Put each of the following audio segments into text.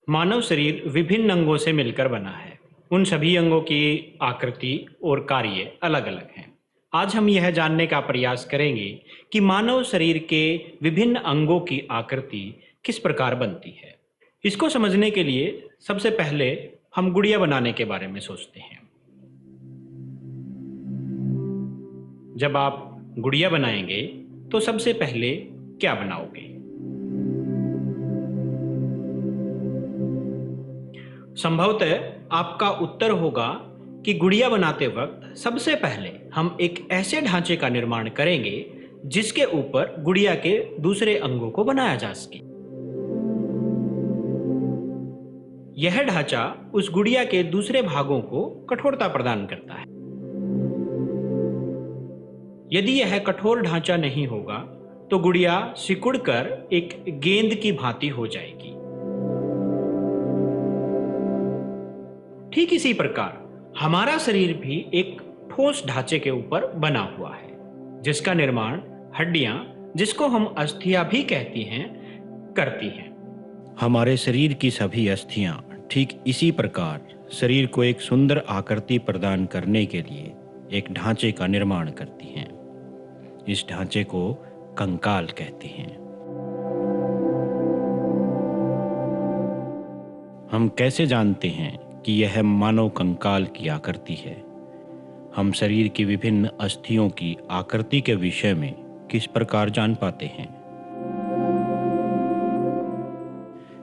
मानव शरीर विभिन्न अंगों से मिलकर बना है। उन सभी अंगों की आकृति और कार्य अलग-अलग हैं। आज हम यह जानने का प्रयास करेंगे कि मानव शरीर के विभिन्न अंगों की आकृति किस प्रकार बनती है। इसको समझने के लिए सबसे पहले हम गुड़िया बनाने के बारे में सोचते हैं। जब आप गुड़िया बनाएंगे, तो सबसे पहले क्या बनाओगे? संभवतः आपका उत्तर होगा कि गुड़िया बनाते वक्त सबसे पहले हम एक ऐसे ढांचे का निर्माण करेंगे जिसके ऊपर गुड़िया के दूसरे अंगों को बनाया जा सके। यह ढांचा उस गुड़िया के दूसरे भागों को कठोरता प्रदान करता है। यदि यह कठोर ढांचा नहीं होगा, तो गुड़िया सिकुड़कर एक गेंद की भांति हो जाएगी। ठीक इसी प्रकार हमारा शरीर भी एक ठोस ढांचे के ऊपर बना हुआ है, जिसका निर्माण हड्डियां, जिसको हम अस्थियां भी कहती हैं, करती हैं। हमारे शरीर की सभी अस्थियां ठीक इसी प्रकार शरीर को एक सुंदर आकृति प्रदान करने के लिए एक ढांचे का निर्माण करती हैं। इस ढांचे को कंकाल कहते हैं। हम कैसे जानते हैं कि यह मानव कंकाल की आकृति है? हम शरीर की विभिन्न अस्थियों की आकृति के विषय में किस प्रकार जान पाते हैं?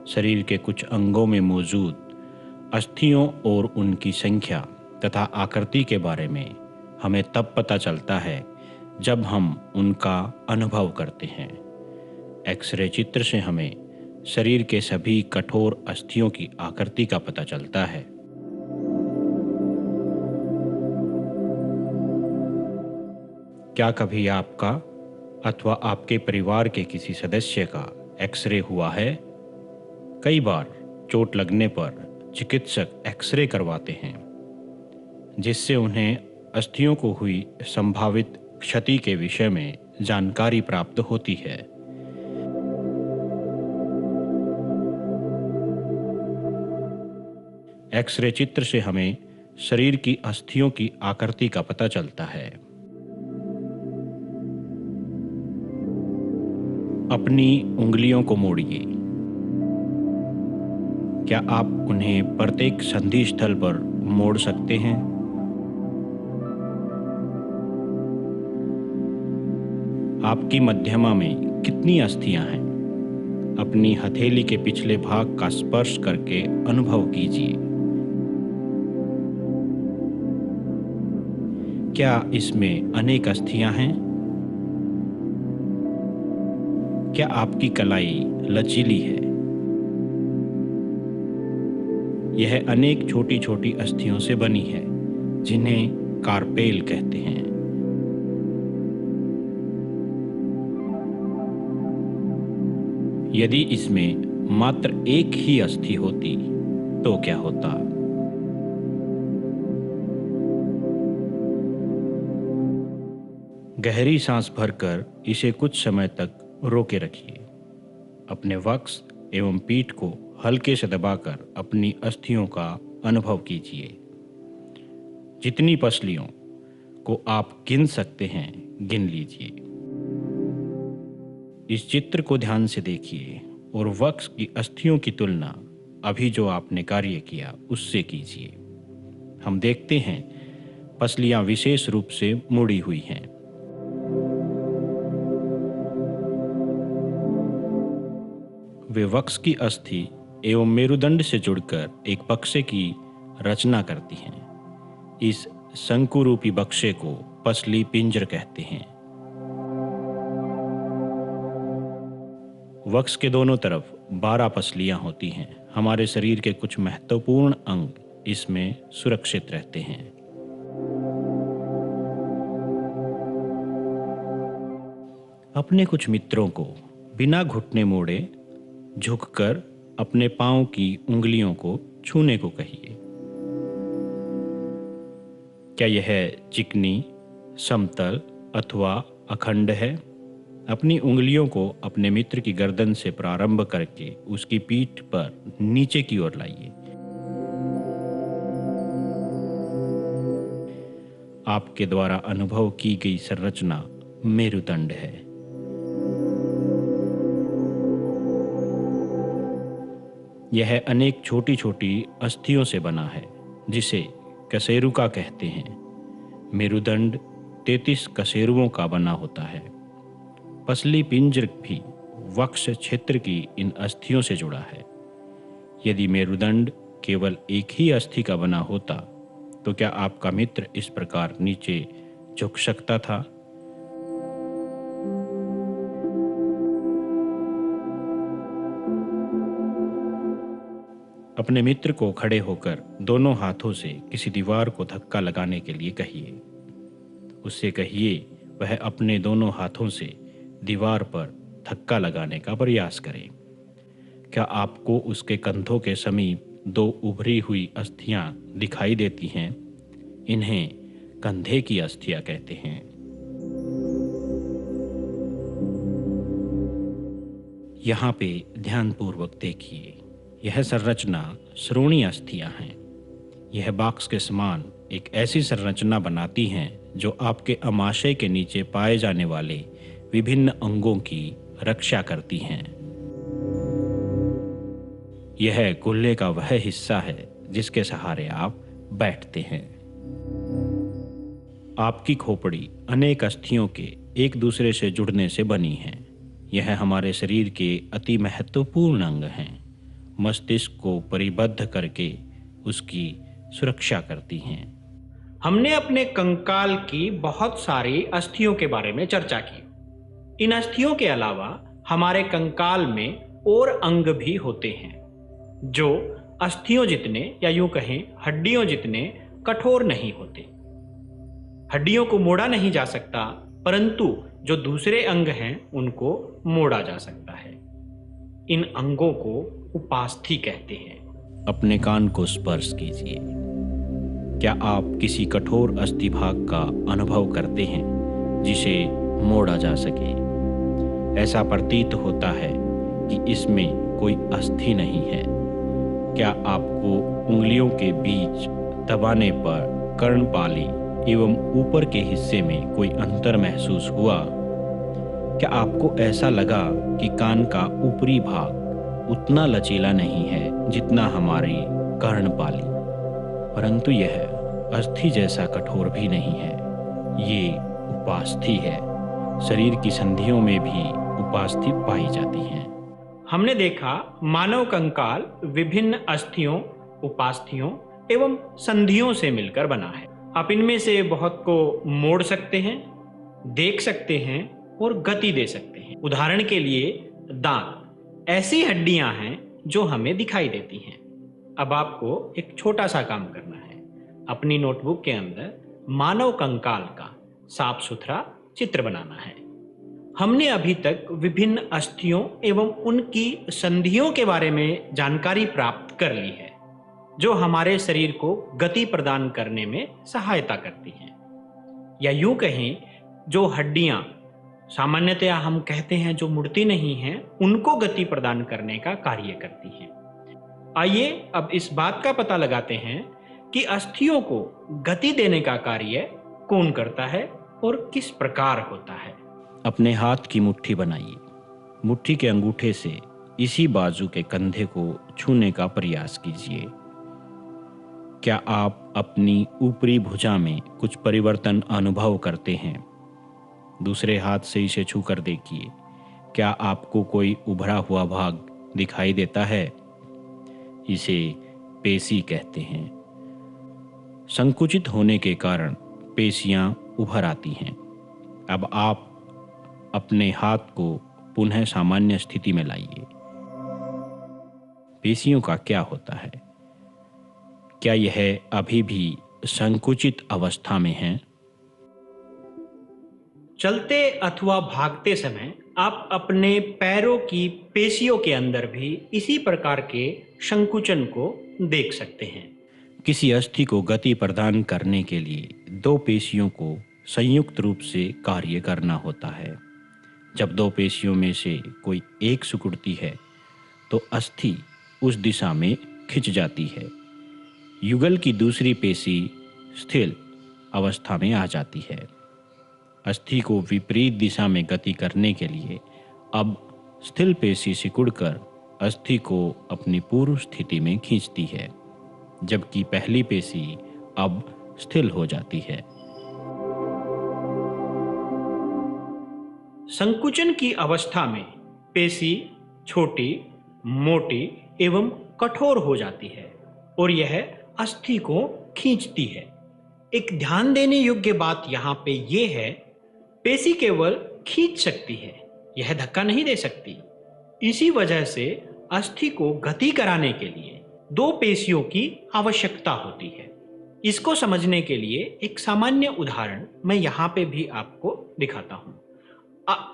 शरीर के कुछ अंगों में मौजूद अस्थियों और उनकी संख्या तथा आकृति के बारे में हमें तब पता चलता है जब हम उनका अनुभव करते हैं। एक्सरे चित्र से हमें शरीर के सभी कठोर अस्थियों की आकृति का पता चलता है। क्या कभी आपका अथवा आपके परिवार के किसी सदस्य का एक्सरे हुआ है? कई बार चोट लगने पर चिकित्सक एक्सरे करवाते हैं, जिससे उन्हें अस्थियों को हुई संभावित क्षति के विषय में जानकारी प्राप्त होती है। एक्सरे चित्र से हमें शरीर की अस्थियों की आकृति का पता चलता है। अपनी उंगलियों को मोड़िए। क्या आप उन्हें प्रत्येक संधि स्थल पर मोड़ सकते हैं? आपकी मध्यमा में कितनी अस्थियां हैं? अपनी हथेली के पिछले भाग का स्पर्श करके अनुभव कीजिए। क्या इसमें अनेक अस्थियां हैं? क्या आपकी कलाई लचीली है? यह अनेक छोटी छोटी अस्थियों से बनी है, जिन्हें कार्पेल कहते हैं। यदि इसमें मात्र एक ही अस्थि होती तो क्या होता? गहरी सांस भरकर इसे कुछ समय तक रोके रखिए। अपने वक्ष एवं पीठ को हल्के से दबाकर अपनी अस्थियों का अनुभव कीजिए। जितनी पसलियों को आप गिन सकते हैं, गिन लीजिए। इस चित्र को ध्यान से देखिए और वक्ष की अस्थियों की तुलना अभी जो आपने कार्य किया उससे कीजिए। हम देखते हैं पसलियां विशेष रूप से मुड़ी हुई हैं। वे वक्ष की अस्थि एवं मेरुदंड से जुड़कर एक बक्से की रचना करती हैं। इस शंकुरूपी बक्से को पसली पिंजर कहते हैं। वक्ष के दोनों तरफ 12 पसलियां होती हैं। हमारे शरीर के कुछ महत्वपूर्ण अंग इसमें सुरक्षित रहते हैं। अपने कुछ मित्रों को बिना घुटने मोड़े झुककर अपने पांव की उंगलियों को छूने को कहिए। क्या यह चिकनी, समतल अथवा अखंड है? अपनी उंगलियों को अपने मित्र की गर्दन से प्रारंभ करके उसकी पीठ पर नीचे की ओर लाइए। आपके द्वारा अनुभव की गई संरचना मेरुदंड है। यह अनेक छोटी छोटी अस्थियों से बना है जिसे कशेरुका कहते हैं। मेरुदंड 33 कशेरुओं का बना होता है। पसली पिंजर भी वक्ष क्षेत्र की इन अस्थियों से जुड़ा है। यदि मेरुदंड केवल एक ही अस्थि का बना होता तो क्या आपका मित्र इस प्रकार नीचे झुक सकता था? अपने मित्र को खड़े होकर दोनों हाथों से किसी दीवार को धक्का लगाने के लिए कहिए। उससे कहिए वह अपने दोनों हाथों से दीवार पर धक्का लगाने का प्रयास करें। क्या आपको उसके कंधों के समीप 2 उभरी हुई अस्थियां दिखाई देती हैं? इन्हें कंधे की अस्थियां कहते हैं। यहाँ पे ध्यानपूर्वक देखिए, यह संरचना श्रोणि अस्थियां हैं। यह बॉक्स के समान एक ऐसी संरचना बनाती हैं जो आपके अमाशय के नीचे पाए जाने वाले विभिन्न अंगों की रक्षा करती हैं। यह कुल्ले का वह हिस्सा है जिसके सहारे आप बैठते हैं। आपकी खोपड़ी अनेक अस्थियों के एक दूसरे से जुड़ने से बनी है। यह हमारे शरीर के अति महत्वपूर्ण अंग हैं। मस्तिष्क को परिबद्ध करके उसकी सुरक्षा करती हैं। हमने अपने कंकाल की बहुत सारी अस्थियों के बारे में चर्चा की। इन अस्थियों के अलावा हमारे कंकाल में और अंग भी होते हैं जो अस्थियों जितने या यूं कहें हड्डियों जितने कठोर नहीं होते। हड्डियों को मोड़ा नहीं जा सकता, परंतु जो दूसरे अंग हैं उनको मोड़ा जा सकता है। इन अंगों को उपास्थि कहते हैं। अपने कान को स्पर्श कीजिए। क्या आप किसी कठोर अस्थि भाग का अनुभव करते हैं जिसे मोड़ा जा सके? ऐसा प्रतीत होता है कि इसमें कोई अस्थि नहीं है। क्या आपको उंगलियों के बीच दबाने पर कर्णपाली एवं ऊपर के हिस्से में कोई अंतर महसूस हुआ? क्या आपको ऐसा लगा कि कान का ऊपरी भाग उतना लचीला नहीं है जितना हमारी कर्णपाली, परंतु यह अस्थि जैसा कठोर भी नहीं है। ये उपास्थि है। शरीर की संधियों में भी उपास्थि पाई जाती हैं। हमने देखा मानव कंकाल विभिन्न अस्थियों, उपास्थियों एवं संधियों से मिलकर बना है। आप इनमें से बहुत को मोड़ सकते हैं, देख सकते हैं और गति दे सकते हैं। उदाहरण के लिए दांत ऐसी हड्डियां हैं जो हमें दिखाई देती हैं। अब आपको एक छोटा सा काम करना है। अपनी नोटबुक के अंदर मानव कंकाल का साफ सुथरा चित्र बनाना है। हमने अभी तक विभिन्न अस्थियों एवं उनकी संधियों के बारे में जानकारी प्राप्त कर ली है जो हमारे शरीर को गति प्रदान करने में सहायता करती हैं। या यूं कहें जो हड्डियां सामान्यतया हम कहते हैं जो मुड़ती नहीं हैं, उनको गति प्रदान करने का कार्य करती हैं। आइए अब इस बात का पता लगाते हैं कि अस्थियों को गति देने का कार्य कौन करता है और किस प्रकार होता है। अपने हाथ की मुट्ठी बनाइए। मुट्ठी के अंगूठे से इसी बाजू के कंधे को छूने का प्रयास कीजिए। क्या आप अपनी ऊपरी भुजा में कुछ परिवर्तन अनुभव करते हैं? दूसरे हाथ से इसे छूकर देखिए। क्या आपको कोई उभरा हुआ भाग दिखाई देता है? इसे पेशी कहते हैं। संकुचित होने के कारण पेशियां उभर आती हैं। अब आप अपने हाथ को पुनः सामान्य स्थिति में लाइए। पेशियों का क्या होता है? क्या यह अभी भी संकुचित अवस्था में है? चलते अथवा भागते समय आप अपने पैरों की पेशियों के अंदर भी इसी प्रकार के संकुचन को देख सकते हैं। किसी अस्थि को गति प्रदान करने के लिए 2 पेशियों को संयुक्त रूप से कार्य करना होता है। जब दो पेशियों में से कोई एक सिकुड़ती है तो अस्थि उस दिशा में खिंच जाती है। युगल की दूसरी पेशी स्थिर अवस्था में आ जाती है। अस्थि को विपरीत दिशा में गति करने के लिए अब स्थिर पेशी सिकुड़कर अस्थि को अपनी पूर्व स्थिति में खींचती है, जबकि पहली पेशी अब स्थिर हो जाती है। संकुचन की अवस्था में पेशी छोटी, मोटी एवं कठोर हो जाती है और यह अस्थि को खींचती है। एक ध्यान देने योग्य बात यहाँ पे ये है, पेशी केवल खींच सकती है, यह धक्का नहीं दे सकती। इसी वजह से अस्थि को गति कराने के लिए दो पेशियों की आवश्यकता होती है। इसको समझने के लिए एक सामान्य उदाहरण मैं यहाँ पे भी आपको दिखाता हूँ।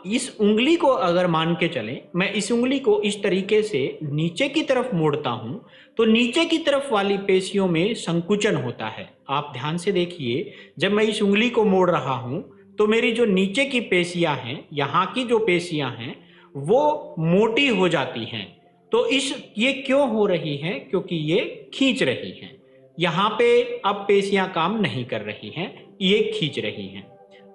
इस उंगली को अगर मान के चलें, मैं इस उंगली को इस तरीके से नीचे की तरफ मोड़ता हूं, तो नीचे की तरफ वाली पेशियों में संकुचन होता है। आप ध्यान से देखिए, जब मैं इस उंगली को मोड़ रहा हूं तो मेरी जो नीचे की पेशियां हैं, यहाँ की जो पेशियां हैं वो मोटी हो जाती हैं। तो ये क्यों हो रही हैं? क्योंकि ये खींच रही हैं। यहाँ पे अब पेशियां काम नहीं कर रही हैं, ये खींच रही हैं।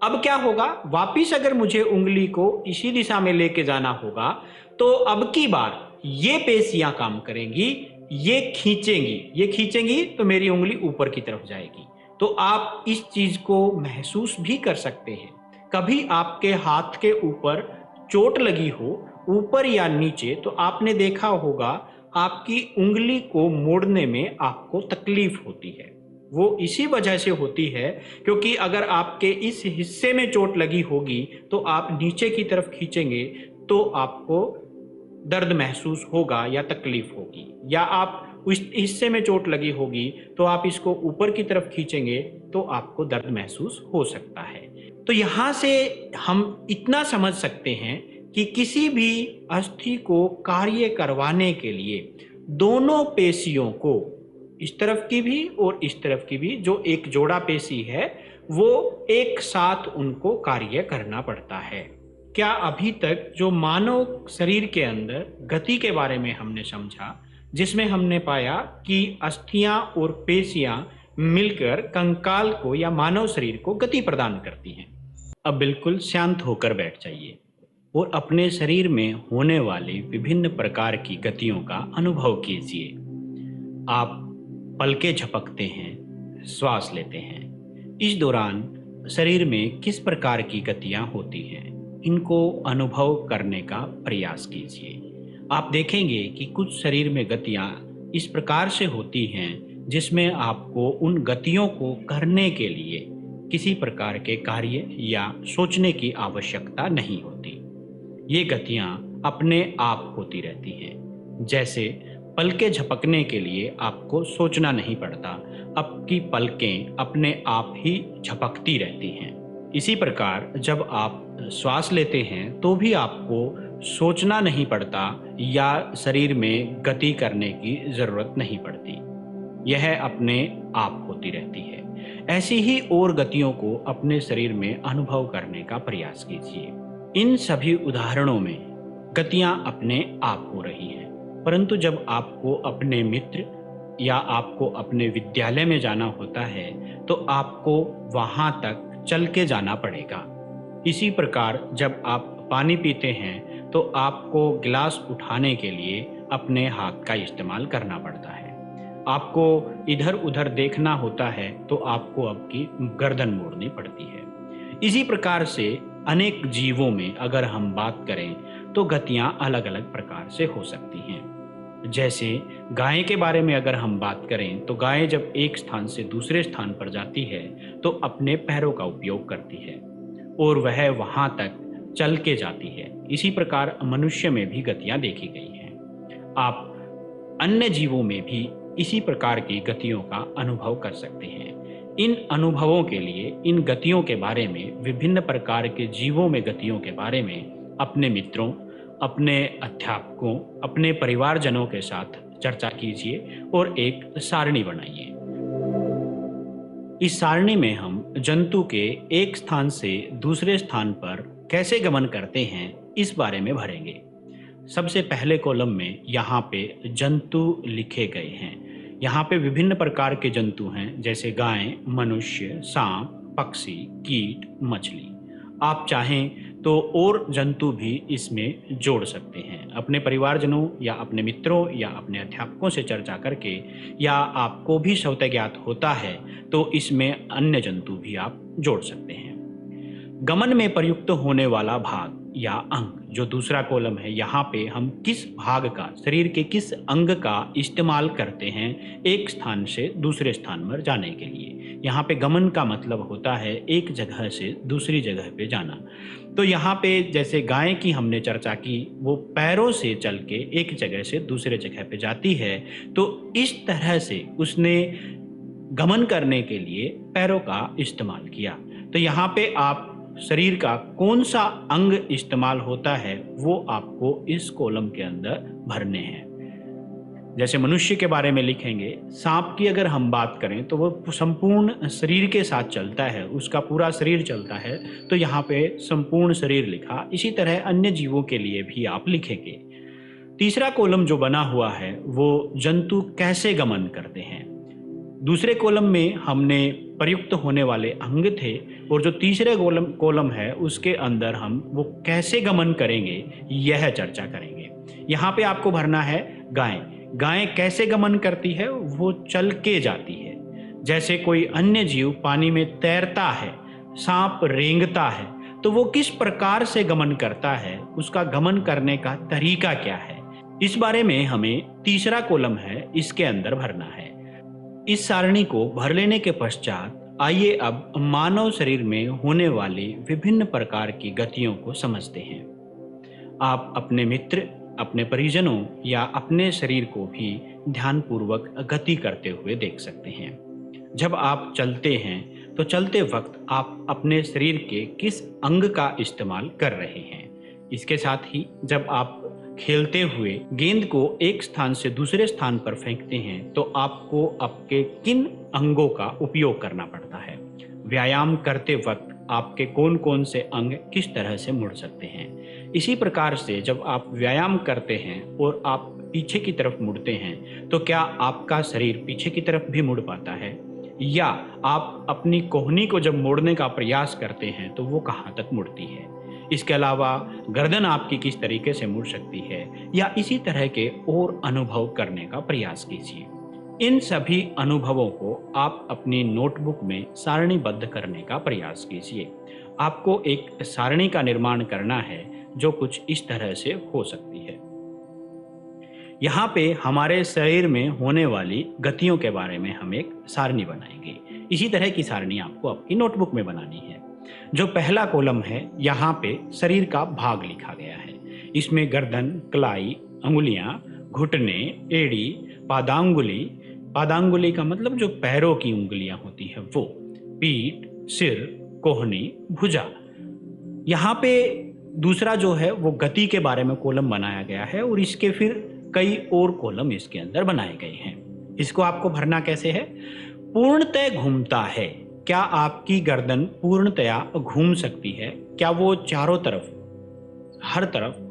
अब क्या होगा, वापिस अगर मुझे उंगली को इसी दिशा में लेके जाना होगा तो अब की बार ये पेशियां काम करेंगी, ये खींचेंगी तो मेरी उंगली ऊपर की तरफ जाएगी। तो आप इस चीज को महसूस भी कर सकते हैं। कभी आपके हाथ के ऊपर चोट लगी हो, ऊपर या नीचे, तो आपने देखा होगा आपकी उंगली को मोड़ने में आपको तकलीफ होती है। वो इसी वजह से होती है क्योंकि अगर आपके इस हिस्से में चोट लगी होगी तो आप नीचे की तरफ खींचेंगे तो आपको दर्द महसूस होगा या तकलीफ होगी, या आप उस हिस्से में चोट लगी होगी तो आप इसको ऊपर की तरफ खींचेंगे तो आपको दर्द महसूस हो सकता है। तो यहाँ से हम इतना समझ सकते हैं कि किसी भी अस्थि को कार्य करवाने के लिए दोनों पेशियों को, इस तरफ की भी और इस तरफ की भी, जो एक जोड़ा पेशी है वो एक साथ उनको कार्य करना पड़ता है। क्या अभी तक जो मानव शरीर के अंदर गति के बारे में हमने समझा, जिसमें हमने पाया कि अस्थियां और पेशियां मिलकर कंकाल को या मानव शरीर को गति प्रदान करती हैं। अब बिल्कुल शांत होकर बैठ जाइए और अपने शरीर में होने वाली विभिन्न प्रकार की गतियों का अनुभव कीजिए। आप पलकें झपकते हैं, श्वास लेते हैं, इस दौरान शरीर में किस प्रकार की गतियां होती हैं, इनको अनुभव करने का प्रयास कीजिए। आप देखेंगे कि कुछ शरीर में गतियां इस प्रकार से होती हैं जिसमें आपको उन गतियों को करने के लिए किसी प्रकार के कार्य या सोचने की आवश्यकता नहीं होती। ये गतियां अपने आप होती रहती हैं। जैसे पलकें झपकने के लिए आपको सोचना नहीं पड़ता, आपकी पलकें अपने आप ही झपकती रहती हैं। इसी प्रकार जब आप श्वास लेते हैं तो भी आपको सोचना नहीं पड़ता या शरीर में गति करने की जरूरत नहीं पड़ती, यह अपने आप होती रहती है। ऐसी ही और गतियों को अपने शरीर में अनुभव करने का प्रयास कीजिए। इन सभी उदाहरणों में गतियां अपने आप हो रही हैं, परंतु जब आपको अपने मित्र या आपको अपने विद्यालय में जाना होता है तो आपको वहां तक चल के जाना पड़ेगा। इसी प्रकार जब आप पानी पीते हैं तो आपको गिलास उठाने के लिए अपने हाथ का इस्तेमाल करना पड़ता है। आपको इधर उधर देखना होता है तो आपको आपकी गर्दन मोड़नी पड़ती है। इसी प्रकार से अनेक जीवों में अगर हम बात करें तो गतियां अलग अलग प्रकार से हो सकती हैं। जैसे गाय के बारे में अगर हम बात करें तो गाय जब एक स्थान से दूसरे स्थान पर जाती है तो अपने पैरों का उपयोग करती है और वह वहां तक चल के जाती है। इसी प्रकार मनुष्य में भी गतियां देखी गई हैं। आप अन्य जीवों में भी इसी प्रकार की गतियों का अनुभव कर सकते हैं। इन अनुभवों के लिए, इन गतियों के बारे में, विभिन्न प्रकार के जीवों में गतियों के बारे में अपने मित्रों, अपने अध्यापकों, अपने परिवारजनों के साथ चर्चा कीजिए और एक सारणी बनाइए। इस सारणी में हम जंतु के एक स्थान से दूसरे स्थान पर कैसे गमन करते हैं, इस बारे में भरेंगे। सबसे पहले कॉलम में यहाँ पे जंतु लिखे गए हैं। यहाँ पे विभिन्न प्रकार के जंतु हैं, जैसे गाय, मनुष्य, सांप, पक्षी, कीट, मछली। आप चाहें तो और जंतु भी इसमें जोड़ सकते हैं। अपने परिवारजनों या अपने मित्रों या अपने अध्यापकों से चर्चा करके, या आपको भी स्वतः ज्ञात होता है तो इसमें अन्य जंतु भी आप जोड़ सकते हैं। गमन में प्रयुक्त होने वाला भाग या अंग, जो दूसरा कॉलम है, यहाँ पे हम किस भाग का, शरीर के किस अंग का इस्तेमाल करते हैं एक स्थान से दूसरे स्थान पर जाने के लिए। यहाँ पे गमन का मतलब होता है एक जगह से दूसरी जगह पे जाना। तो यहाँ पे जैसे गाय की हमने चर्चा की, वो पैरों से चल के एक जगह से दूसरे जगह पे जाती है, तो इस तरह से उसने गमन करने के लिए पैरों का इस्तेमाल किया। तो यहाँ पे आप शरीर का कौन सा अंग इस्तेमाल होता है वो आपको इस कॉलम के अंदर भरने हैं। जैसे मनुष्य के बारे में लिखेंगे, सांप की अगर हम बात करें तो वो संपूर्ण शरीर के साथ चलता है, उसका पूरा शरीर चलता है, तो यहाँ पे संपूर्ण शरीर लिखा। इसी तरह अन्य जीवों के लिए भी आप लिखेंगे। तीसरा कॉलम जो बना हुआ है वो जंतु कैसे गमन करते हैं। दूसरे कॉलम में हमने प्रयुक्त होने वाले अंग थे, और जो तीसरे कॉलम है उसके अंदर हम वो कैसे गमन करेंगे यह चर्चा करेंगे। यहाँ पे आपको भरना है गाय। गाय कैसे गमन करती है, वो चल के जाती है। जैसे कोई अन्य जीव पानी में तैरता है, सांप रेंगता है, तो वो किस प्रकार से गमन करता है, उसका गमन करने का तरीका क्या है, इस बारे में हमें तीसरा कॉलम है इसके अंदर भरना है। इस सारणी को भर लेने के पश्चात आइए अब मानव शरीर में होने वाली विभिन्न प्रकार की गतियों को समझते हैं। आप अपने मित्र, अपने परिजनों या अपने शरीर को भी ध्यानपूर्वक गति करते हुए देख सकते हैं। जब आप चलते हैं तो चलते वक्त आप अपने शरीर के किस अंग का इस्तेमाल कर रहे हैं। इसके साथ ही जब आप खेलते हुए गेंद को एक स्थान से दूसरे स्थान पर फेंकते हैं तो आपको आपके किन अंगों का उपयोग करना पड़ता है। व्यायाम करते वक्त आपके कौन कौन से अंग किस तरह से मुड़ सकते हैं। इसी प्रकार से जब आप व्यायाम करते हैं और आप पीछे की तरफ मुड़ते हैं तो क्या आपका शरीर पीछे की तरफ भी मुड़ पाता है, या आप अपनी कोहनी को जब मोड़ने का प्रयास करते हैं तो वो कहाँ तक मुड़ती है। इसके अलावा गर्दन आपकी किस तरीके से मुड़ सकती है, या इसी तरह के और अनुभव करने का प्रयास कीजिए। इन सभी अनुभवों को आप अपनी नोटबुक में सारणीबद्ध करने का प्रयास कीजिए। आपको एक सारणी का निर्माण करना है जो कुछ इस तरह से हो सकती है। यहाँ पे हमारे शरीर में होने वाली गतियों के बारे में हम एक सारणी बनाएंगे। इसी तरह की सारणी आपको आपकी नोटबुक में बनानी है। जो पहला कॉलम है, यहाँ पे शरीर का भाग लिखा गया है। इसमें गर्दन, कलाई, अंगुलियां, घुटने, एड़ी, पादांगुली, पादांगुली का मतलब जो पैरों की उंगलियां होती है वो, पीठ, सिर, कोहनी, भुजा। यहाँ पे दूसरा जो है वो गति के बारे में कॉलम बनाया गया है, और इसके फिर कई और कॉलम इसके अंदर बनाए गए हैं। इसको आपको भरना कैसे है। पूर्णतः घूमता है। क्या आपकी गर्दन पूर्णतया घूम सकती है? क्या वो चारों तरफ,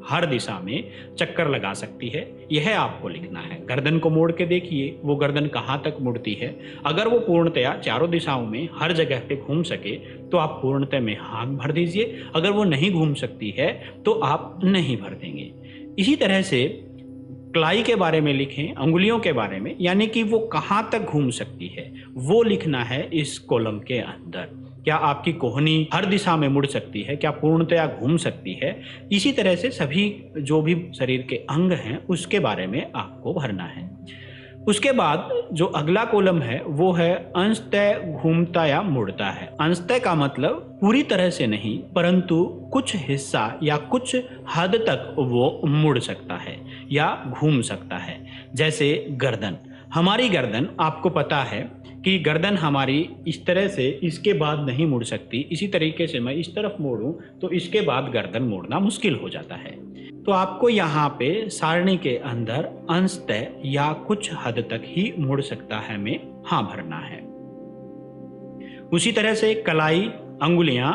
हर दिशा में चक्कर लगा सकती है? यह आपको लिखना है। गर्दन को मोड़ के देखिए, वो गर्दन कहाँ तक मुड़ती है। अगर वो पूर्णतया चारों दिशाओं में हर जगह पे घूम सके तो आप पूर्णतः में हाँ भर दीजिए। अगर वो नहीं घूम सकती है तो आप नहीं भर देंगे। इसी तरह से कलाई के बारे में लिखें, अंगुलियों के बारे में, यानी कि वो कहाँ तक घूम सकती है वो लिखना है इस कॉलम के अंदर। क्या आपकी कोहनी हर दिशा में मुड़ सकती है? क्या पूर्णतया घूम सकती है? इसी तरह से सभी जो भी शरीर के अंग हैं उसके बारे में आपको भरना है। उसके बाद जो अगला कॉलम है वो है अंशतः घूमता या मुड़ता है। अंशतः का मतलब पूरी तरह से नहीं, परंतु कुछ हिस्सा या कुछ हद तक वो मुड़ सकता है या घूम सकता है। जैसे गर्दन, हमारी गर्दन, आपको पता है कि गर्दन हमारी इस तरह से इसके बाद नहीं मुड़ सकती। इसी तरीके से मैं इस तरफ मोड़ूं तो इसके बाद गर्दन मोड़ना मुश्किल हो जाता है। तो आपको यहाँ पे सारणी के अंदर अंशतः या कुछ हद तक ही मुड़ सकता है में हाँ भरना है। उसी तरह से कलाई, अंगुलियां,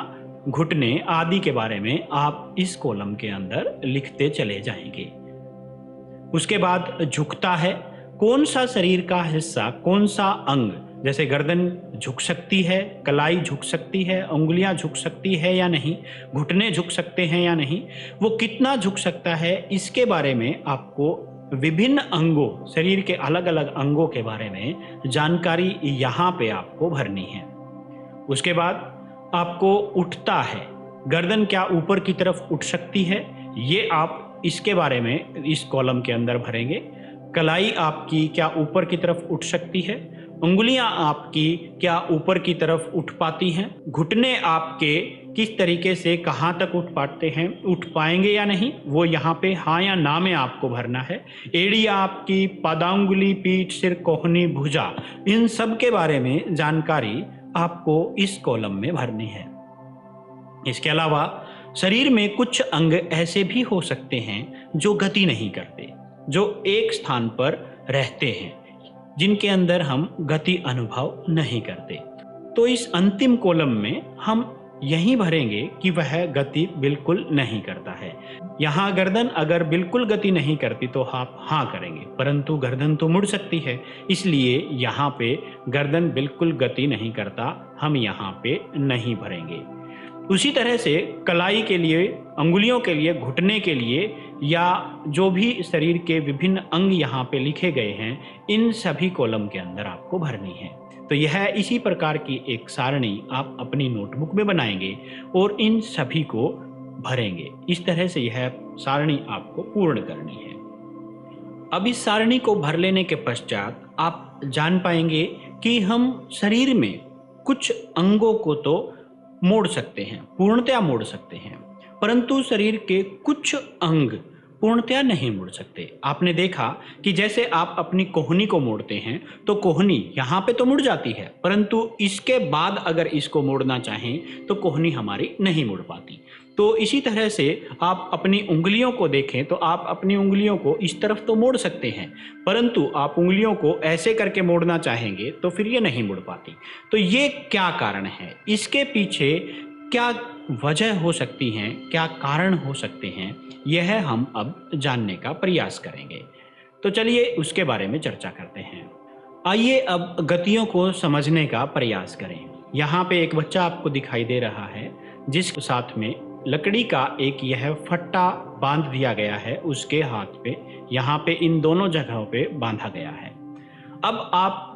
घुटने आदि के बारे में आप इस कॉलम के अंदर लिखते चले जाएंगे। उसके बाद झुकता है, कौन सा शरीर का हिस्सा, कौन सा अंग, जैसे गर्दन झुक सकती है, कलाई झुक सकती है, उंगलियां झुक सकती है या नहीं, घुटने झुक सकते हैं या नहीं, वो कितना झुक सकता है, इसके बारे में आपको विभिन्न अंगों, शरीर के अलग अलग अंगों के बारे में जानकारी यहाँ पे आपको भरनी है। उसके बाद आपको उठता है, गर्दन क्या ऊपर की तरफ उठ सकती है, ये आप इसके बारे में इस कॉलम के अंदर भरेंगे। कलाई आपकी क्या ऊपर की तरफ उठ सकती है, उंगलियां आपकी क्या ऊपर की तरफ उठ पाती हैं, घुटने आपके किस तरीके से कहाँ तक उठ पाते हैं, उठ पाएंगे या नहीं, वो यहाँ पे हाँ या ना में आपको भरना है। एड़ी आपकी, पादांगुली, पीठ, सिर, कोहनी, भुजा, इन सब के बारे में जानकारी आपको इस कॉलम में भरनी है। इसके अलावा शरीर में कुछ अंग ऐसे भी हो सकते हैं जो गति नहीं करते, जो एक स्थान पर रहते हैं, जिनके अंदर हम गति अनुभव नहीं करते। तो इस अंतिम कॉलम में हम यही भरेंगे कि वह गति बिल्कुल नहीं करता है। यहाँ गर्दन अगर बिल्कुल गति नहीं करती तो आप हाँ करेंगे, परंतु गर्दन तो मुड़ सकती है, इसलिए यहाँ पे गर्दन बिल्कुल गति नहीं करता, हम यहाँ पे नहीं भरेंगे। उसी तरह से कलाई के लिए, अंगुलियों के लिए, घुटने के लिए, या जो भी शरीर के विभिन्न अंग यहाँ पे लिखे गए हैं, इन सभी कॉलम के अंदर आपको भरनी है। तो यह इसी प्रकार की एक सारणी आप अपनी नोटबुक में बनाएंगे और इन सभी को भरेंगे। इस तरह से यह सारणी आपको पूर्ण करनी है। अब इस सारणी को भर लेने के पश्चात आप जान पाएंगे कि हम शरीर में कुछ अंगों को तो मोड़ सकते हैं, पूर्णतया मोड़ सकते हैं, परंतु शरीर के कुछ अंग पूर्णतया नहीं मोड़ सकते। आपने देखा कि जैसे आप अपनी कोहनी को मोड़ते हैं तो कोहनी यहाँ पे तो मुड़ जाती है, परंतु इसके बाद अगर इसको मोड़ना चाहें तो कोहनी हमारी नहीं मुड़ पाती। तो इसी तरह से आप अपनी उंगलियों को देखें तो आप अपनी उंगलियों को इस तरफ तो मोड़ सकते हैं, परंतु आप उंगलियों को ऐसे करके मोड़ना चाहेंगे तो फिर ये नहीं मुड़ पाती। तो ये क्या कारण है, इसके पीछे क्या वजह हो सकती हैं, क्या कारण हो सकते हैं, यह हम अब जानने का प्रयास करेंगे। तो चलिए उसके बारे में चर्चा करते हैं। आइए अब गतियों को समझने का प्रयास करें। यहाँ पे एक बच्चा आपको दिखाई दे रहा है जिसके साथ में लकड़ी का एक यह फट्टा बांध दिया गया है, उसके हाथ पे, यहाँ पे इन दोनों जगहों पे बांधा गया है। अब आप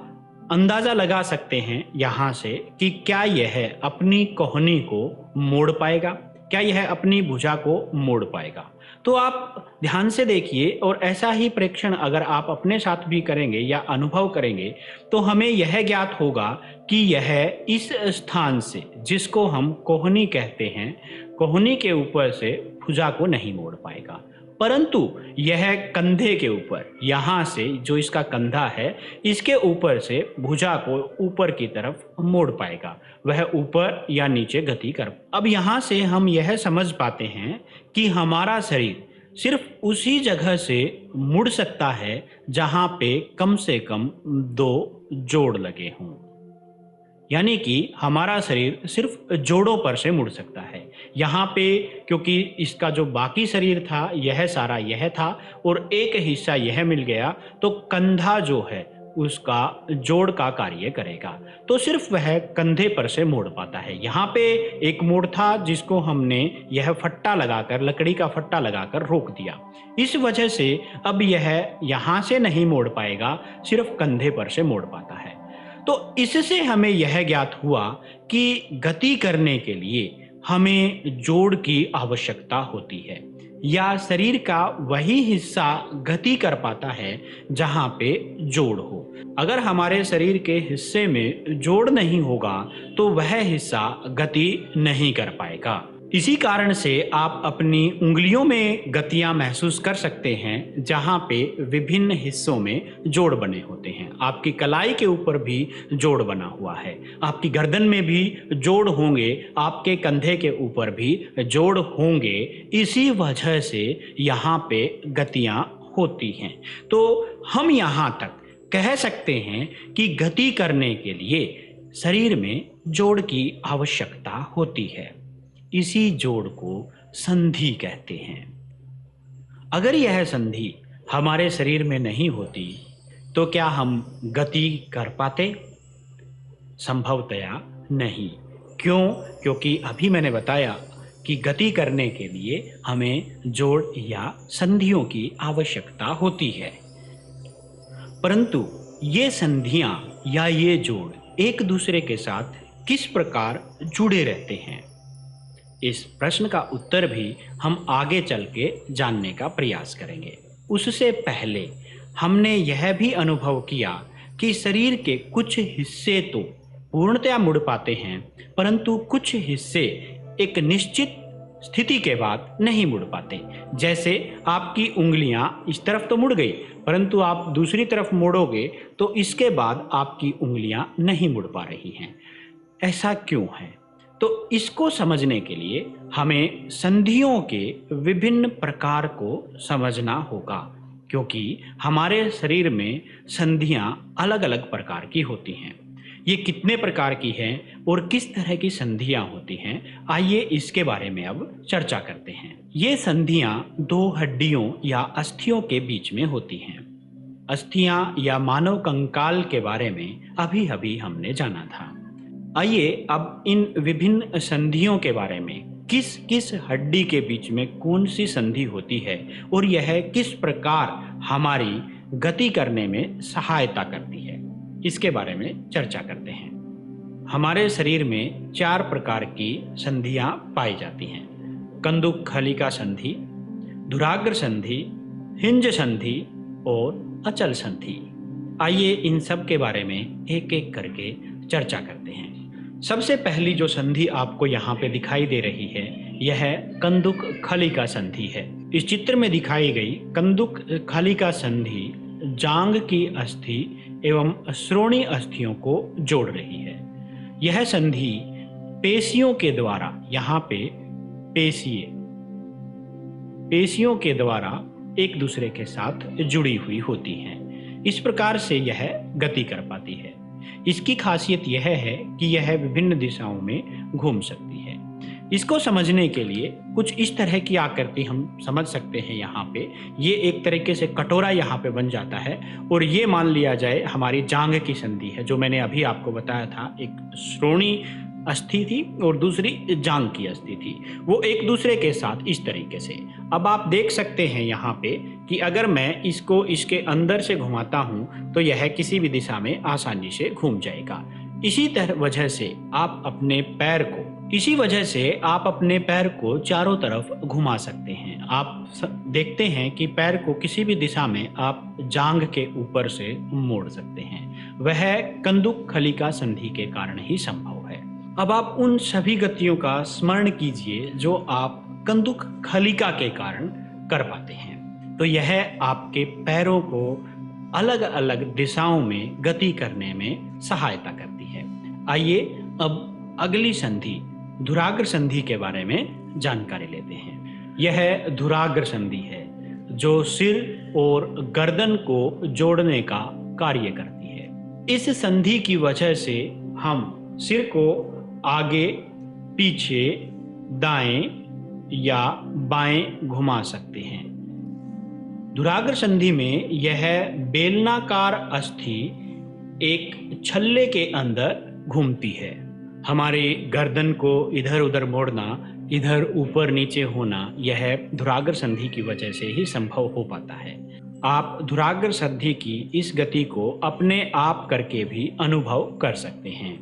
अंदाजा लगा सकते हैं यहाँ से कि क्या यह अपनी कोहनी को मोड़ पाएगा, क्या यह अपनी भुजा को मोड़ पाएगा। तो आप ध्यान से देखिए और ऐसा ही परीक्षण अगर आप अपने साथ भी करेंगे या अनुभव करेंगे तो हमें यह ज्ञात होगा कि यह इस स्थान से, जिसको हम कोहनी कहते हैं, कोहनी के ऊपर से भुजा को नहीं मोड़ पाएगा, परंतु यह कंधे के ऊपर, यहाँ से जो इसका कंधा है, इसके ऊपर से भुजा को ऊपर की तरफ मोड़ पाएगा, वह ऊपर या नीचे गति कर। अब यहाँ से हम यह समझ पाते हैं कि हमारा शरीर सिर्फ उसी जगह से मुड़ सकता है जहाँ पे कम से कम 2 जोड़ लगे हों, यानी कि हमारा शरीर सिर्फ जोड़ों पर से मुड़ सकता है। यहाँ पे क्योंकि इसका जो बाकी शरीर था यह सारा यह था और एक हिस्सा यह मिल गया, तो कंधा जो है उसका जोड़ का कार्य करेगा, तो सिर्फ वह कंधे पर से मोड़ पाता है। यहाँ पे एक मोड़ था जिसको हमने यह फट्टा लगाकर, लकड़ी का फट्टा लगाकर रोक दिया, इस वजह से अब यह यहाँ से नहीं मोड़ पाएगा, सिर्फ कंधे पर से मोड़ पाता है। तो इससे हमें यह ज्ञात हुआ कि गति करने के लिए हमें जोड़ की आवश्यकता होती है, या शरीर का वही हिस्सा गति कर पाता है जहाँ पे जोड़ हो। अगर हमारे शरीर के हिस्से में जोड़ नहीं होगा तो वह हिस्सा गति नहीं कर पाएगा। इसी कारण से आप अपनी उंगलियों में गतियां महसूस कर सकते हैं जहां पे विभिन्न हिस्सों में जोड़ बने होते हैं। आपकी कलाई के ऊपर भी जोड़ बना हुआ है, आपकी गर्दन में भी जोड़ होंगे, आपके कंधे के ऊपर भी जोड़ होंगे। इसी वजह से यहाँ पे गतियां होती हैं। तो हम यहाँ तक कह सकते हैं कि गति करने के लिए शरीर में जोड़ की आवश्यकता होती है। इसी जोड़ को संधि कहते हैं। अगर यह संधि हमारे शरीर में नहीं होती तो क्या हम गति कर पाते? संभवतया नहीं। क्यों? क्योंकि अभी मैंने बताया कि गति करने के लिए हमें जोड़ या संधियों की आवश्यकता होती है। परंतु ये संधियां या ये जोड़ एक दूसरे के साथ किस प्रकार जुड़े रहते हैं? इस प्रश्न का उत्तर भी हम आगे चल के जानने का प्रयास करेंगे। उससे पहले हमने यह भी अनुभव किया कि शरीर के कुछ हिस्से तो पूर्णतया मुड़ पाते हैं, परंतु कुछ हिस्से एक निश्चित स्थिति के बाद नहीं मुड़ पाते। जैसे आपकी उंगलियां इस तरफ तो मुड़ गई, परंतु आप दूसरी तरफ मोड़ोगे तो इसके बाद आपकी उंगलियां नहीं मुड़ पा रही हैं। ऐसा क्यों है? तो इसको समझने के लिए हमें संधियों के विभिन्न प्रकार को समझना होगा, क्योंकि हमारे शरीर में संधियां अलग अलग प्रकार की होती हैं। ये कितने प्रकार की हैं और किस तरह की संधियां होती हैं, आइए इसके बारे में अब चर्चा करते हैं। ये संधियां दो हड्डियों या अस्थियों के बीच में होती हैं। अस्थियां या मानव कंकाल के बारे में अभी अभी हमने जाना था। आइए अब इन विभिन्न संधियों के बारे में, किस किस हड्डी के बीच में कौन सी संधि होती है और यह किस प्रकार हमारी गति करने में सहायता करती है, इसके बारे में चर्चा करते हैं। हमारे शरीर में 4 प्रकार की संधियां पाई जाती हैं। कंदुक खलिका संधि, धुराग्र संधि, हिंज संधि और अचल संधि। आइए इन सब के बारे में एक एक करके चर्चा करते हैं। सबसे पहली जो संधि आपको यहाँ पे दिखाई दे रही है, यह कंदुक खलिका संधि है। इस चित्र में दिखाई गई कंदुक खलिका संधि जांघ की अस्थि एवं श्रोणि अस्थियों को जोड़ रही है। यह संधि पेशियों के द्वारा, यहाँ पे पेशियों के द्वारा एक दूसरे के साथ जुड़ी हुई होती हैं। इस प्रकार से यह गति कर पाती है। इसकी खासियत यह है कि यह विभिन्न दिशाओं में घूम सकती है। इसको समझने के लिए कुछ इस तरह की आकृति हम समझ सकते हैं। यहाँ पे ये एक तरीके से कटोरा यहाँ पे बन जाता है और ये मान लिया जाए हमारी जांघ की संधि है, जो मैंने अभी आपको बताया था। एक श्रोणि अस्थि थी और दूसरी जांघ की अस्थि थी, वो एक दूसरे के साथ इस तरीके से। अब आप देख सकते हैं यहाँ पे कि अगर मैं इसको इसके अंदर से घुमाता हूँ तो यह किसी भी दिशा में आसानी से घूम जाएगा। इसी वजह से आप अपने पैर को चारों तरफ घुमा सकते हैं। आप देखते हैं कि पैर को किसी भी दिशा में आप जांघ के ऊपर से मोड़ सकते हैं। वह कंदुक खलिका संधि के कारण ही संभव है। अब आप उन सभी गतियों का स्मरण कीजिए जो आप कंदुक खलिका के कारण कर पाते हैं। तो यह आपके पैरों को अलग अलग दिशाओं में गति करने में सहायता करती है। आइए अब अगली संधि धुराग्र संधि के बारे में जानकारी लेते हैं। यह धुराग्र संधि है जो सिर और गर्दन को जोड़ने का कार्य करती है। इस संधि की वजह से हम सिर को आगे, पीछे, दाएं या बाएं घुमा सकते हैं। धुराग्र संधि में यह बेलनाकार अस्थि एक छल्ले के अंदर घूमती है। हमारी गर्दन को इधर उधर मोड़ना, इधर ऊपर नीचे होना, यह धुराग्र संधि की वजह से ही संभव हो पाता है। आप धुराग्र संधि की इस गति को अपने आप करके भी अनुभव कर सकते हैं।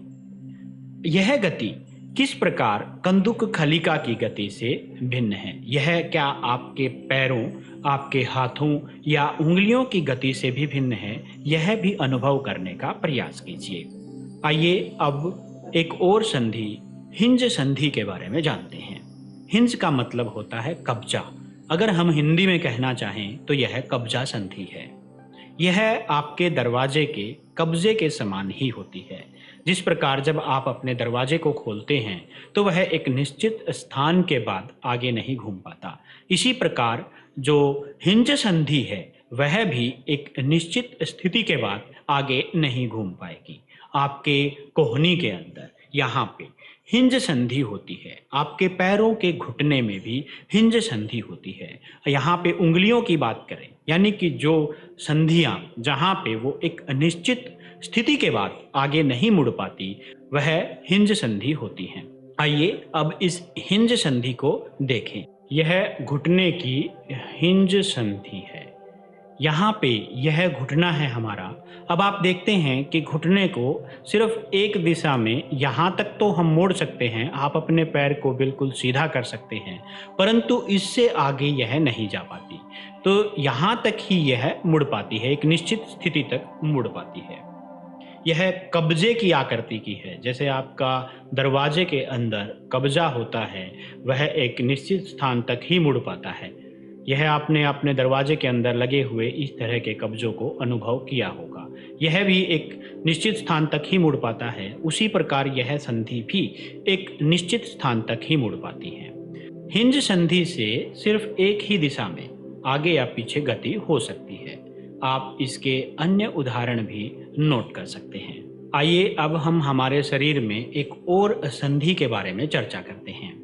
यह गति किस प्रकार कंदुक खलिका की गति से भिन्न है? यह क्या आपके पैरों, आपके हाथों या उंगलियों की गति से भी भिन्न है? यह भी अनुभव करने का प्रयास कीजिए। आइए अब एक और संधि हिंज संधि के बारे में जानते हैं। हिंज का मतलब होता है कब्जा। अगर हम हिंदी में कहना चाहें तो यह कब्जा संधि है। यह आपके दरवाजे के कब्जे के समान ही होती है। जिस प्रकार जब आप अपने दरवाजे को खोलते हैं तो वह एक निश्चित स्थान के बाद आगे नहीं घूम पाता, इसी प्रकार जो हिंज संधि है वह भी एक निश्चित स्थिति के बाद आगे नहीं घूम पाएगी। आपके कोहनी के अंदर यहाँ पे हिंज संधि होती है। आपके पैरों के घुटने में भी हिंज संधि होती है। यहाँ पे उंगलियों की बात करें, यानी कि जो संधियाँ जहाँ पे वो एक निश्चित स्थिति के बाद आगे नहीं मुड़ पाती, वह हिंज संधि होती हैं। आइए अब इस हिंज संधि को देखें। यह घुटने की हिंज संधि है। यहाँ पे यह घुटना है हमारा। अब आप देखते हैं कि घुटने को सिर्फ एक दिशा में यहाँ तक तो हम मोड़ सकते हैं, आप अपने पैर को बिल्कुल सीधा कर सकते हैं, परंतु इससे आगे यह नहीं जा पाती। तो यहाँ तक ही यह मुड़ पाती है, एक निश्चित स्थिति तक मुड़ पाती है। यह कब्जे की आकृति की है। जैसे आपका दरवाजे के अंदर कब्जा होता है, वह एक निश्चित स्थान तक ही मुड़ पाता है। यह आपने अपने दरवाजे के अंदर लगे हुए इस तरह के कब्जों को अनुभव किया होगा। यह भी एक निश्चित स्थान तक ही मुड़ पाता है। उसी प्रकार यह संधि भी एक निश्चित स्थान तक ही मुड़ पाती है। हिंज संधि से सिर्फ एक ही दिशा में आगे या पीछे गति हो सकती है। आप इसके अन्य उदाहरण भी नोट कर सकते हैं। आइए अब हम हमारे शरीर में एक और संधि के बारे में चर्चा करते हैं।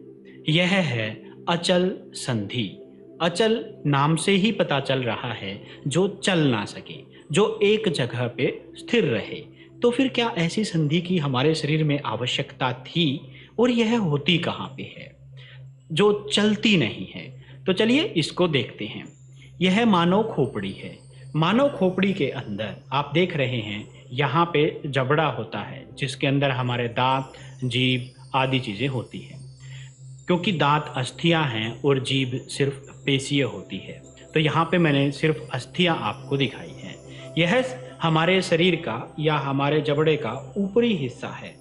यह है अचल संधि। अचल नाम से ही पता चल रहा है जो चल ना सके, जो एक जगह पे स्थिर रहे। तो फिर क्या ऐसी संधि की हमारे शरीर में आवश्यकता थी, और यह होती कहाँ पे है जो चलती नहीं है? तो चलिए इसको देखते हैं। यह मानव खोपड़ी है। मानव खोपड़ी के अंदर आप देख रहे हैं यहाँ पे जबड़ा होता है, जिसके अंदर हमारे दांत, जीभ आदि चीज़ें होती हैं। क्योंकि दांत अस्थियां हैं और जीभ सिर्फ पेशीय होती है, तो यहाँ पे मैंने सिर्फ अस्थियां आपको दिखाई हैं। यह हमारे शरीर का या हमारे जबड़े का ऊपरी हिस्सा है।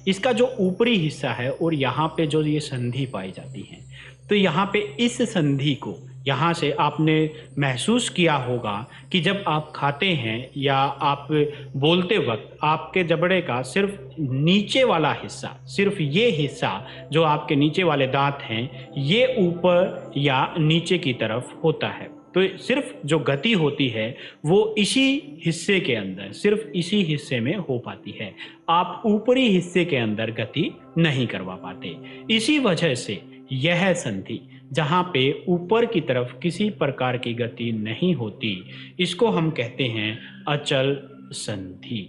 इसका जो ऊपरी हिस्सा है और यहाँ पे जो ये संधि पाई जाती है, तो यहाँ पे इस संधि को यहाँ से आपने महसूस किया होगा कि जब आप खाते हैं या आप बोलते वक्त आपके जबड़े का सिर्फ नीचे वाला हिस्सा, सिर्फ ये हिस्सा जो आपके नीचे वाले दांत हैं, ये ऊपर या नीचे की तरफ होता है। तो सिर्फ जो गति होती है वो इसी हिस्से के अंदर, सिर्फ इसी हिस्से में हो पाती है। आप ऊपरी हिस्से के अंदर गति नहीं करवा पाते। इसी वजह से यह संधि जहाँ पे ऊपर की तरफ किसी प्रकार की गति नहीं होती, इसको हम कहते हैं अचल संधि।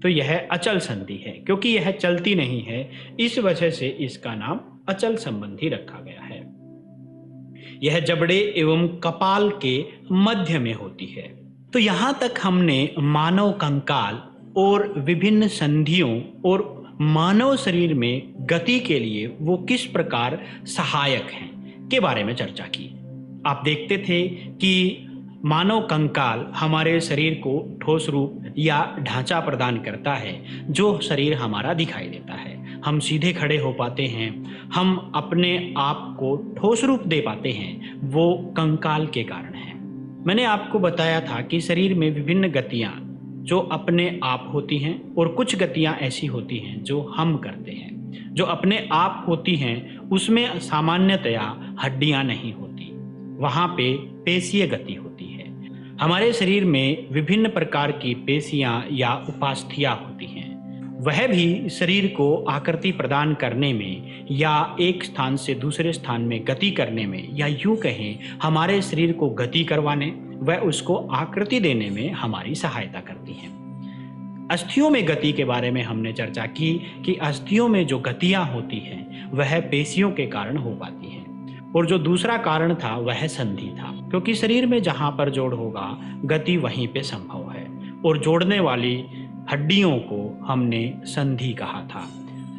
तो यह अचल संधि है क्योंकि यह चलती नहीं है, इस वजह से इसका नाम अचल संबंधी रखा गया है। यह जबड़े एवं कपाल के मध्य में होती है। तो यहाँ तक हमने मानव कंकाल और विभिन्न संधियों और मानव शरीर में गति के लिए वो किस प्रकार सहायक हैं के बारे में चर्चा की। आप देखते थे कि मानव कंकाल हमारे शरीर को ठोस रूप या ढांचा प्रदान करता है, जो शरीर हमारा दिखाई देता है। हम सीधे खड़े हो पाते हैं, हम अपने आप को ठोस रूप दे पाते हैं, वो कंकाल के कारण है। मैंने आपको बताया था कि शरीर में विभिन्न गतियाँ जो अपने आप होती हैं और कुछ गतियाँ ऐसी होती हैं जो हम करते हैं। जो अपने आप होती हैं उसमें सामान्यतया हड्डियाँ नहीं होती, वहाँ पे पेशीय गति होती है। हमारे शरीर में विभिन्न प्रकार की पेशियाँ या उपास्थियाँ होती हैं। वह भी शरीर को आकृति प्रदान करने में या एक स्थान से दूसरे स्थान में गति करने में, या यूँ कहें हमारे शरीर को गति करवाने व उसको आकृति देने में हमारी सहायता करती हैं। अस्थियों में गति के बारे में हमने चर्चा की कि अस्थियों में जो गतियाँ होती हैं वह पेशियों के कारण हो पाती हैं, और जो दूसरा कारण था वह संधि था, क्योंकि शरीर में जहाँ पर जोड़ होगा गति वहीं पे संभव है, और जोड़ने वाली हड्डियों को हमने संधि कहा था।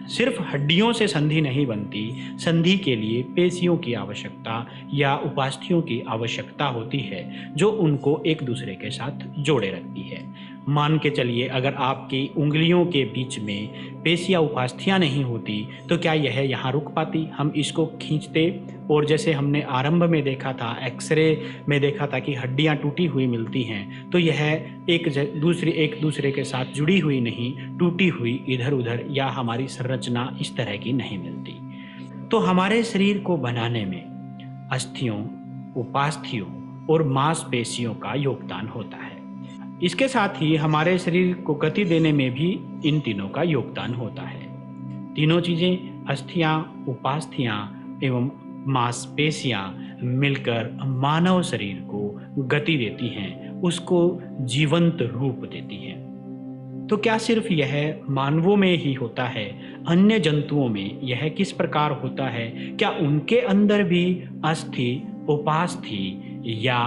सिर्फ हड्डियों से संधि नहीं बनती, संधि के लिए पेशियों की आवश्यकता या उपास्थियों की आवश्यकता होती है, जो उनको एक दूसरे के साथ जोड़े रखती है। मान के चलिए अगर आपकी उंगलियों के बीच में पेशियाँ उपास्थियाँ नहीं होती तो क्या यह यहाँ रुक पाती? हम इसको खींचते, और जैसे हमने आरंभ में देखा था, एक्सरे में देखा था कि हड्डियाँ टूटी हुई मिलती हैं, तो यह एक दूसरे के साथ जुड़ी हुई नहीं, टूटी हुई इधर उधर या हमारी संरचना इस तरह की नहीं मिलती। तो हमारे शरीर को बनाने में अस्थियों, उपास्थियों और मांसपेशियों का योगदान होता है। इसके साथ ही हमारे शरीर को गति देने में भी इन तीनों का योगदान होता है। तीनों चीज़ें अस्थियां, उपास्थियां एवं मांसपेशियां मिलकर मानव शरीर को गति देती हैं, उसको जीवंत रूप देती हैं। तो क्या सिर्फ यह मानवों में ही होता है? अन्य जंतुओं में यह किस प्रकार होता है? क्या उनके अंदर भी अस्थि, उपास्थि या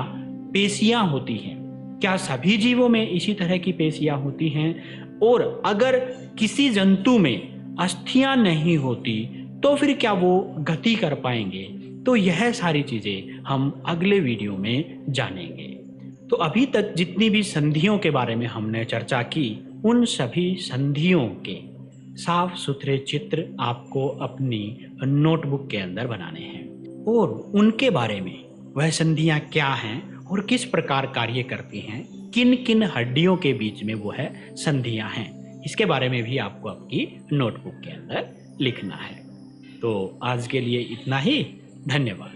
पेशियां होती हैं? क्या सभी जीवों में इसी तरह की पेशियां होती हैं? और अगर किसी जंतु में अस्थियां नहीं होती तो फिर क्या वो गति कर पाएंगे? तो यह सारी चीजें हम अगले वीडियो में जानेंगे। तो अभी तक जितनी भी संधियों के बारे में हमने चर्चा की, उन सभी संधियों के साफ सुथरे चित्र आपको अपनी नोटबुक के अंदर बनाने हैं और उनके बारे में, वह संधियां क्या हैं और किस प्रकार कार्य करती हैं, किन किन हड्डियों के बीच में वो है संधियां हैं, इसके बारे में भी आपको आपकी नोटबुक के अंदर लिखना है। तो आज के लिए इतना ही। धन्यवाद।